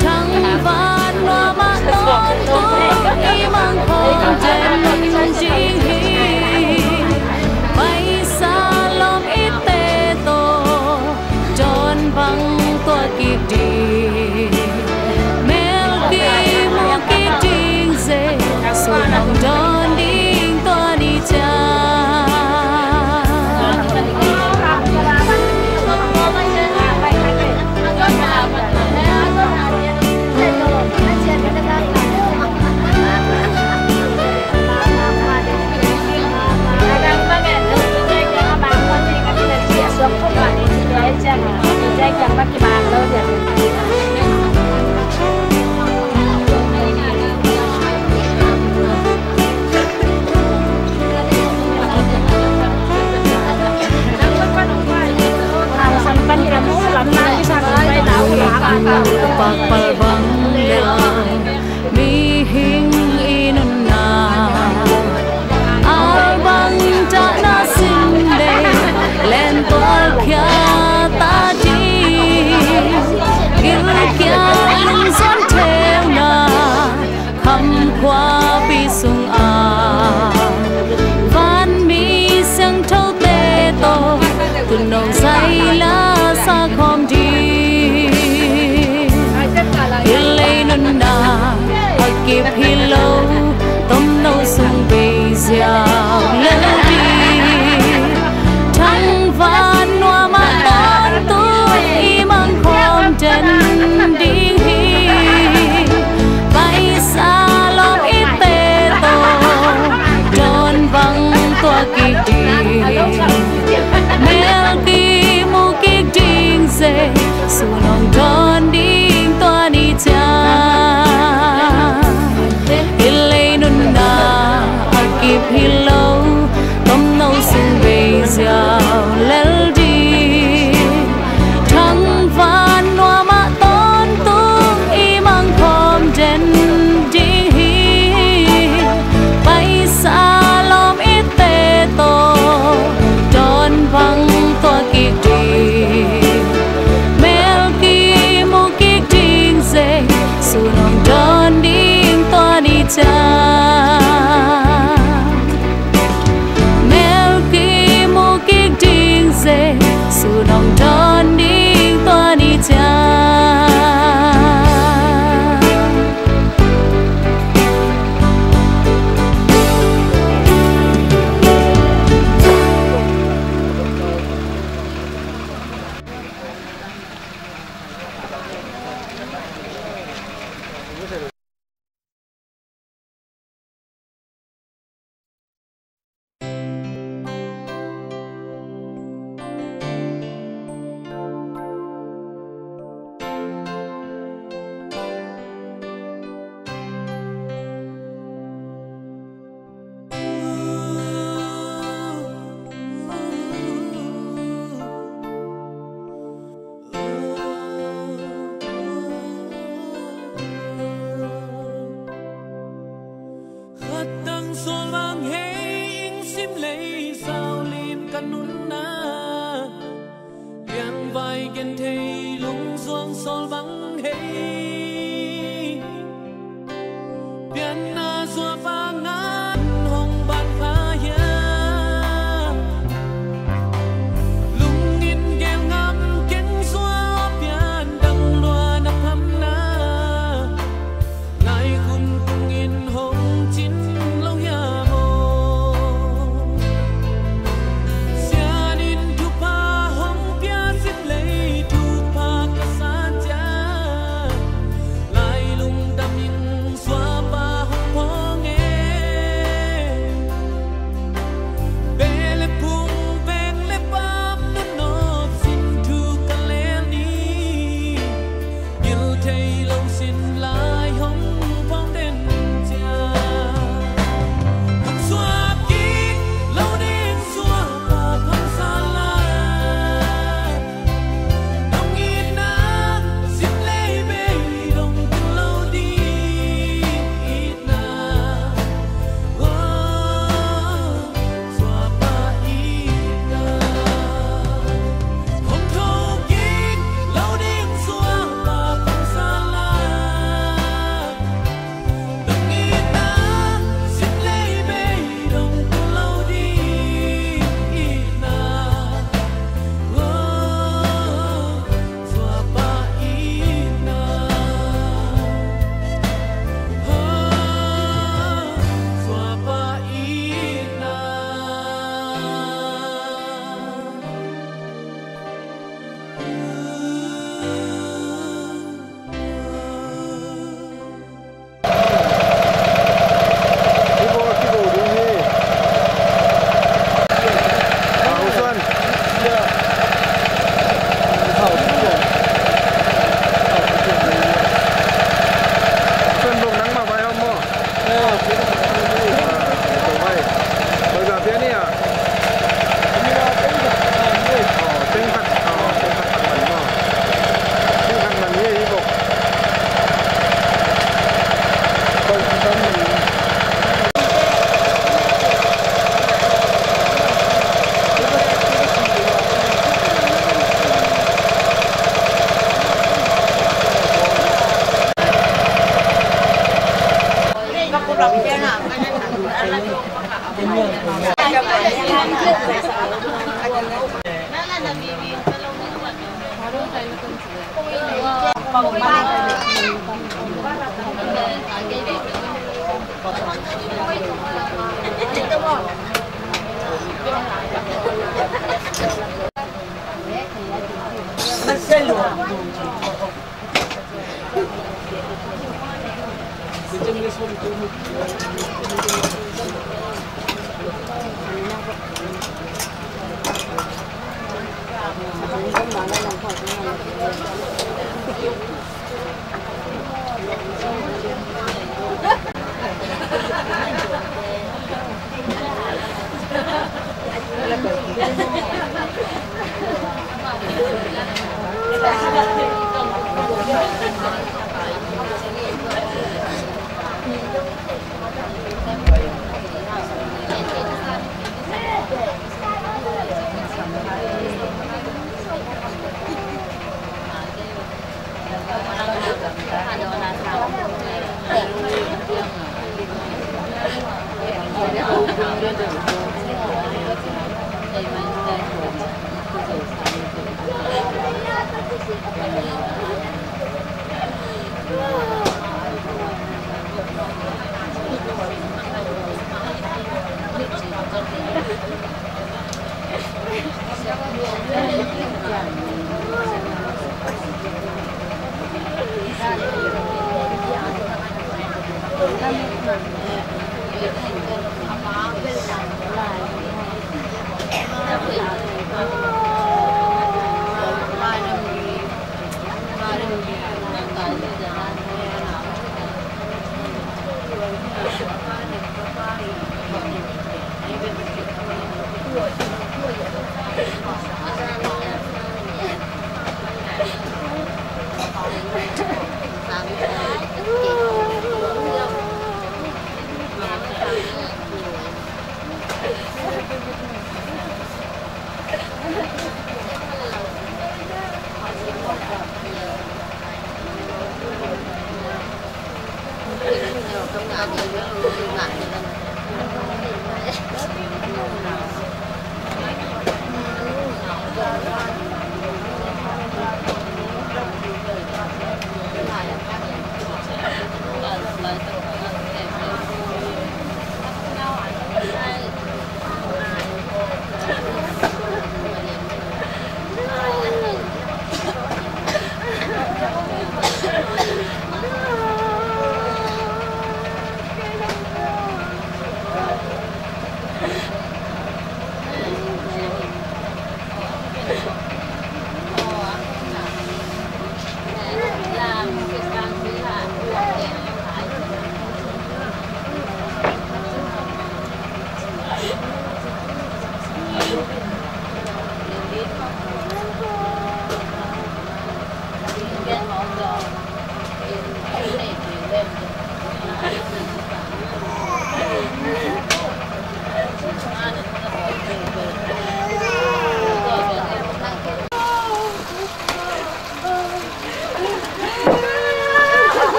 thăng van loa mà đón tôi đi mang không trên riêng bay xa lom ít tê tô tròn vắng tua kịp đi mel đi mua kịp riêng dễ su lòng tròn đi tua đi cha Jangan pakai balon ya. Sampai kamu lama di sampai tahu pak palbang mi hing inuna albang jana sinde len tol kya ta kia lưng son theo na khăm qua bi sung van mi sang thâu tê tô từ nồng say lá xa khom đi lấy nôn na kịp hi lâu tôm nâu sung bì dẻo lỡ đi thăng van noa mà đón tôi mang khom chân đi bay xa lom ít tê tô tròn vắng tua kỳ đi mel đi mu kỳ trinh dê su lòng tròn đi tua đi cha lấy nôn na kịp hi lâu tôm nâu sung bì dẻo lỡ đi thăng van noa mà tôn tung y mang khom trên đi bay xa lom ít tê tô tròn vắng tua kỳ đi mel kỳ mu kỳ trinh dê su lòng tròn đi tua đi cha su lòng tròn đi tua đi cha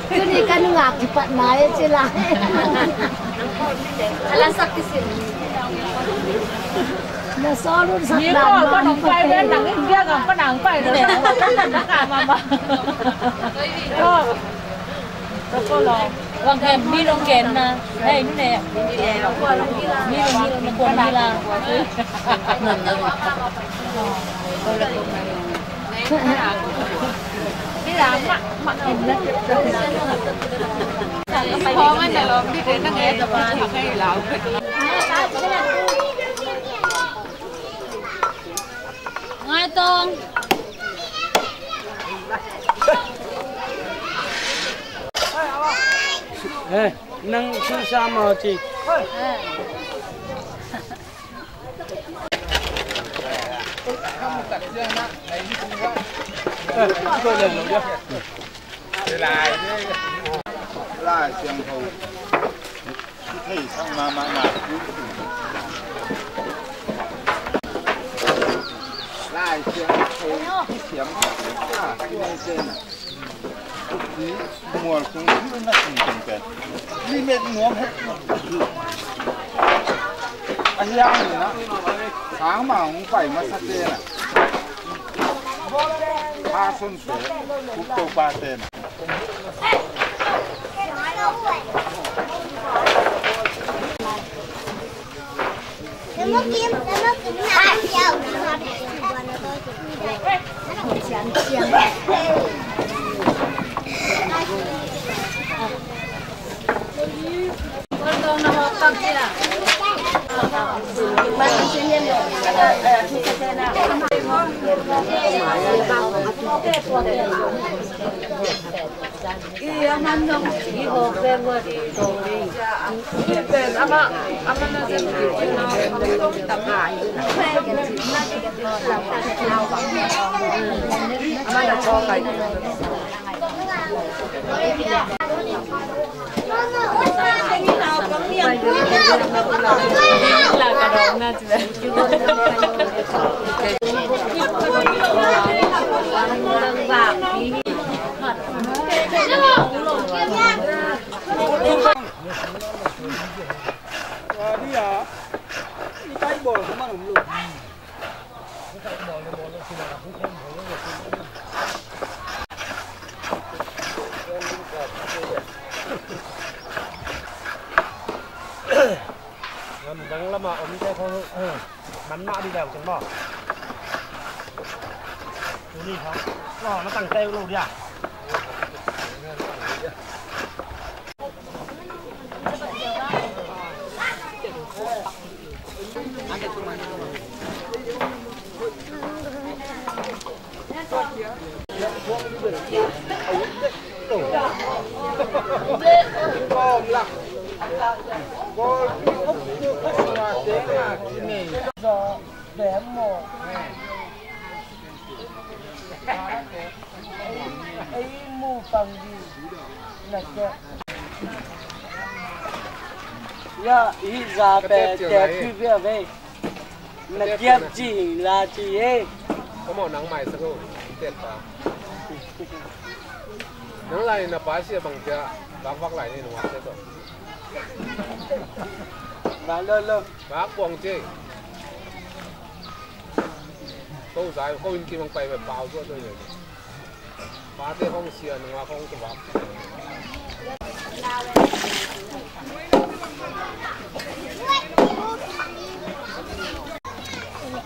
Ini kan ngak cepat naik sila. Alas sakit sih. Nah selalu sakit. Ni kau nang pai ben nang India kan kau nang pai dah. Nak mama. Oh, tak kau Vâng em mi lông kén na, hey nu nè, mi lông nó cuốn mi la, đi làm mặn hình lên. Khó anh là làm đi đến nghe tập học hay làm. ngay tông. Ê, nâng sư sa mà chị. Tôi lên rồi chưa? lại xiang thầu thấy sang mà lại xiang thầu xiang cái này trên mùa cũng nó không cần tiền đi bên nuông hết anh em này nó sáng mà cũng phải mà sát tiền à ba xuân sửa cũng câu ba tiền Đừng có kiếm hai dầu nó Con đâu nó học tập chứ à? Bạn xin nhân rồi. Iya man dong. Iho kewa di dori. Then ama na sen di tập lại. Ama là cho cái. Là cả đống na chị. Đi à? Đi tay bò không ăn luôn. Đang làm mà ống cái không bắn mã đi đều chẳng bỏ. Chú đi không? Nó tăng tay luôn đi à? Bom lắm. Có ốc chưa có mà thế mà này do bé mồ. Ấy mù bằng gì là cái. Ya, ý ra bé đẹp như vậy vậy. Là kiếp gì là gì ấy. Có màu nắng mày sao không? Tiệt vào. Nắng này là bá xe bằng kia, bác vác lại nên nó sẽ rồi. Bà lơ. Bác quăng chứ. Câu giải không kim bằng bay phải bao cho tôi rồi. Bá thế không xe nó không có bác.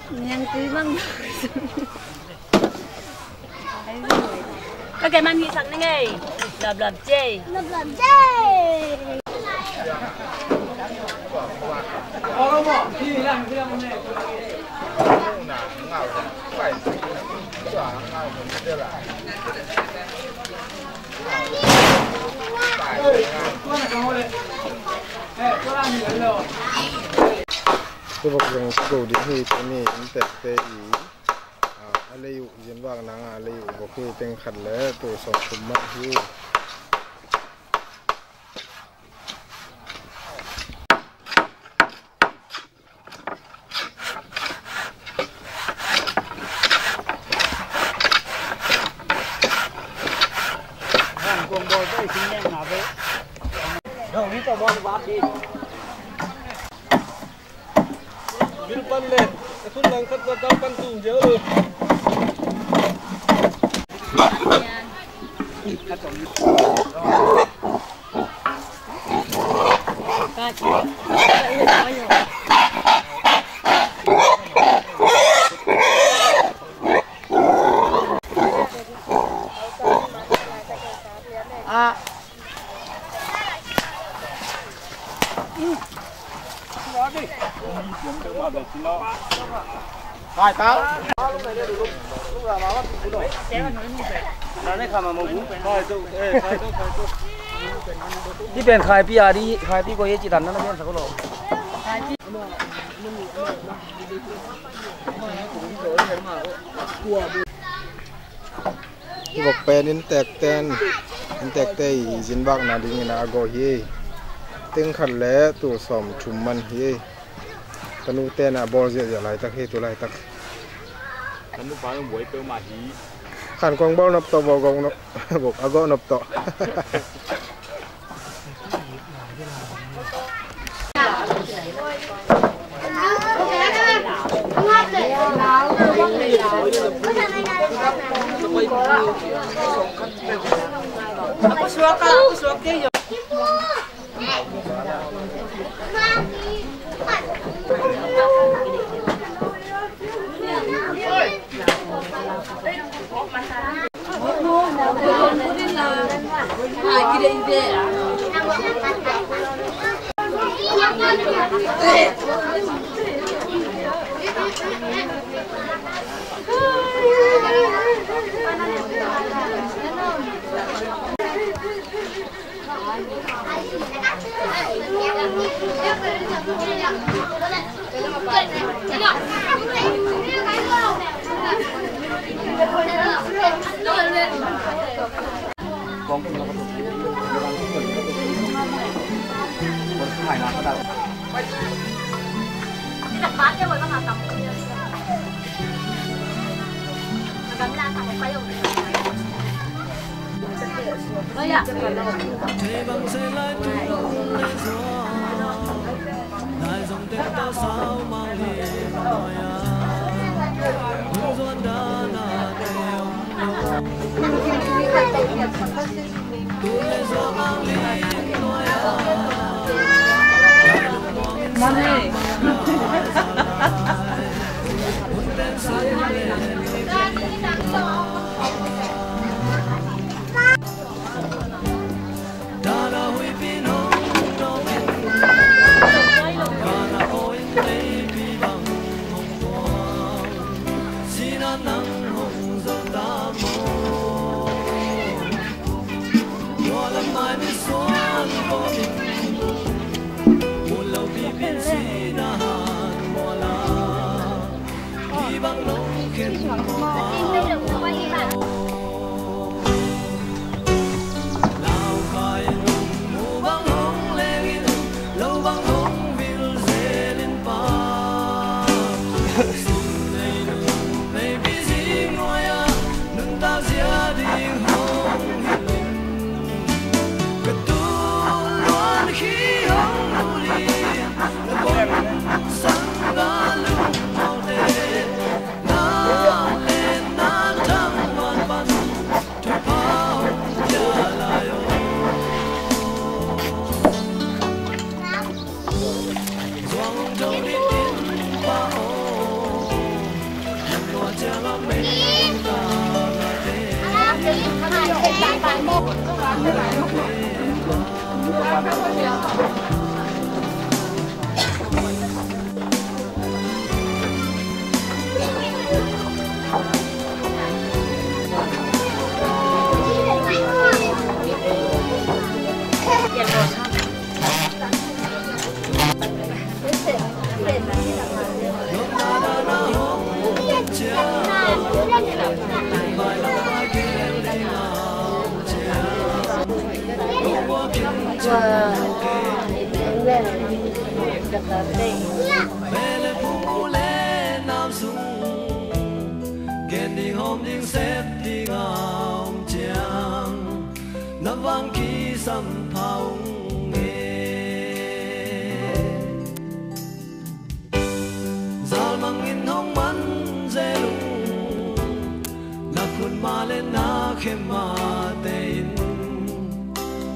Nhang tứ măng. Các cái man hi sẵn nghe. Lập chê. Không bỏ, đi làm này. ngào phải xóa ngào mình đưa lại tôiบอกยังกูดิที่ตัวนี้มันเตะเตะอีอะไรอยู่ยันว่างนังอะไรอยู่บอกคือเต็งขัดแล้วตัวสองคุมมากอยู่กงบอลได้ชิ้นแน่หนาไปเดี๋ยวนี้ตัวบอลวัดดียืนปั้นเลยกระทุนหลังคัดตัวเจ้าปั้นสูงเยอะเลย Hai tao. Đi bên khai pia đi khai pi có gì chỉ đàn nó bên sao có lộ. ที่บอกเป็นอินแตกเต้นอินแตกเตยจินบักนาดิงนาโกเฮตึงขัดแล้วตัวสมชุมมันเฮตนุเต้นบอลเสียอะไรตักเฮตัวไรตักขันนุปานหวยเปลมาฮีขันกองบอลนับต่อบอลกองนับบอกอากนับต่อAku suka yo.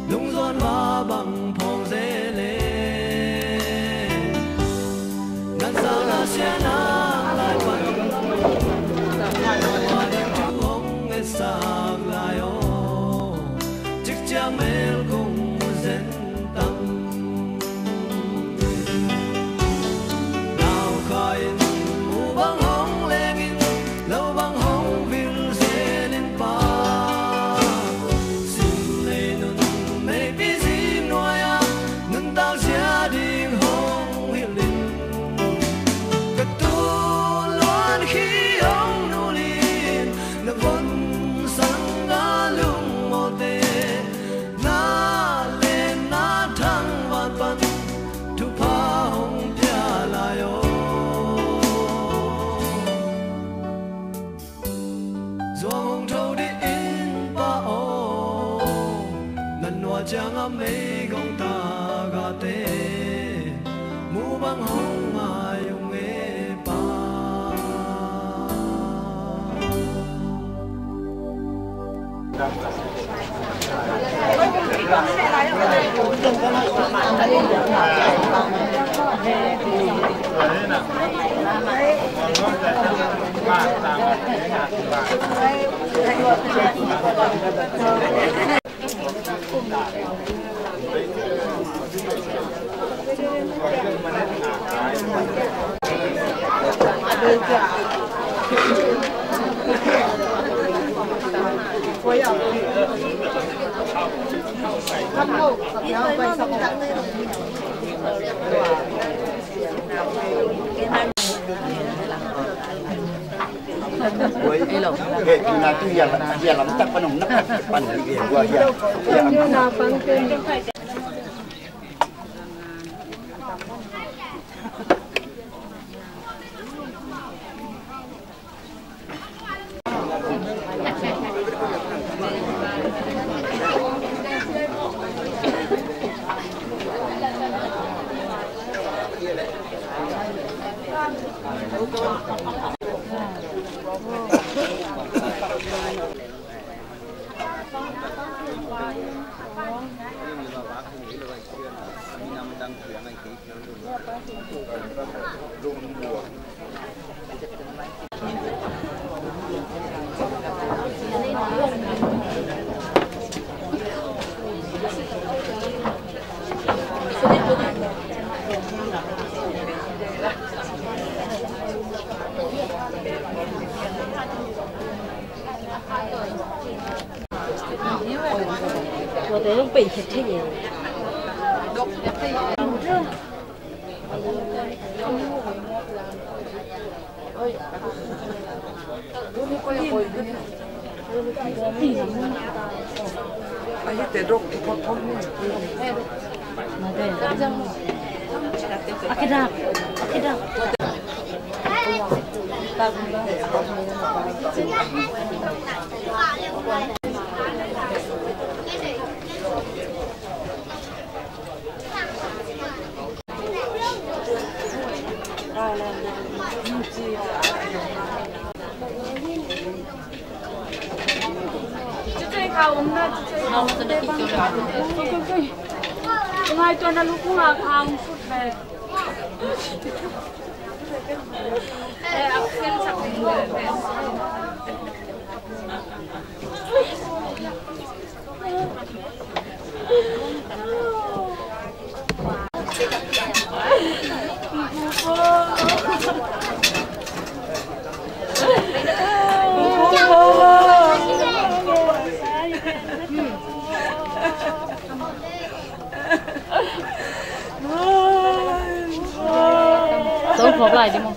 lung giòn và bằng phong dễ lên 美公大家的，木棒红马用的吧。Dia lắm chắc panung nak pan dia gua dia. Dia na pangkin. Tôi thấy nó bị thịt thế gì? Ayo tedok potong ni. Akidak. Ngay cho nó lúc nào không phút về. Tôi khóc lại đi không?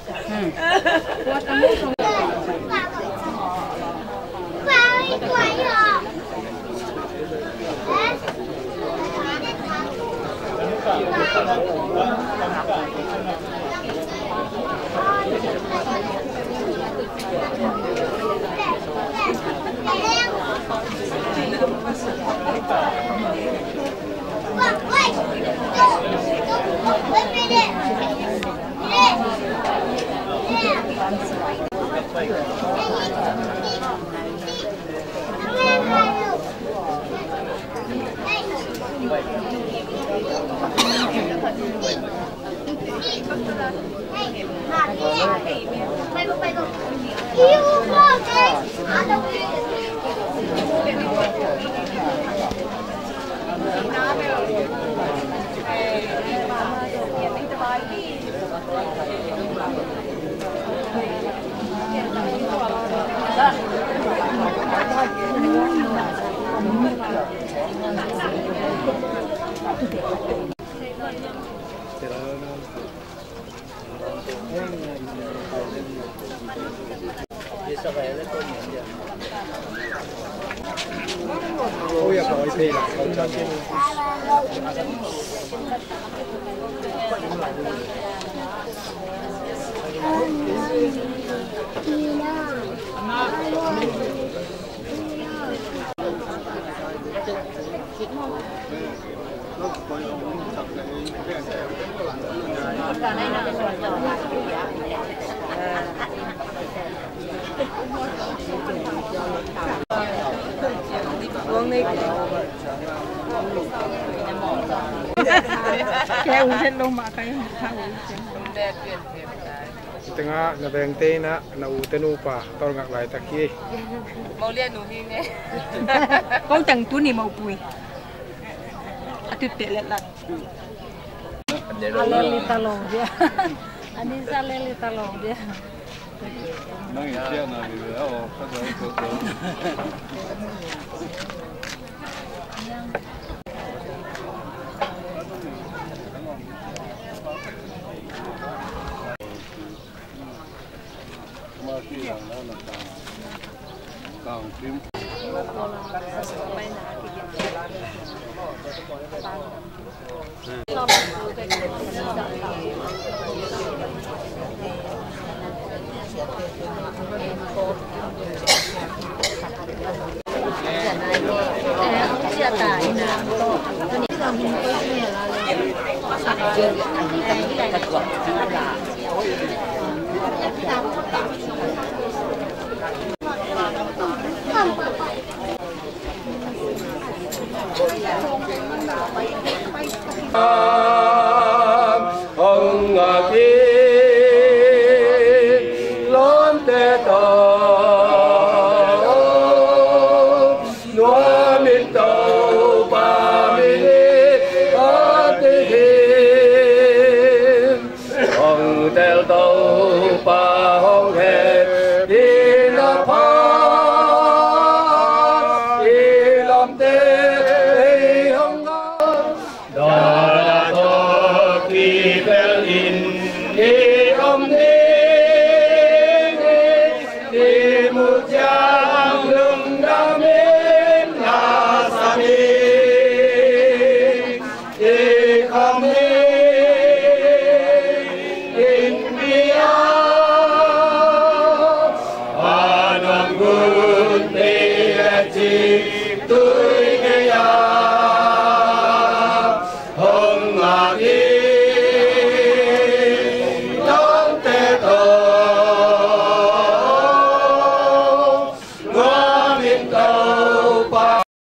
Ôi hỏi thì là không cho trên. Kaya ulit lumaki yung tengah na bengte na utenu pa tor ngak lai taki mau lihat nuhi ne con chẳng tu ni mau pui atut telet lat aleli talong dia anisa leli talong dia nang isia na bi oh kada ko Kang Kim. Oh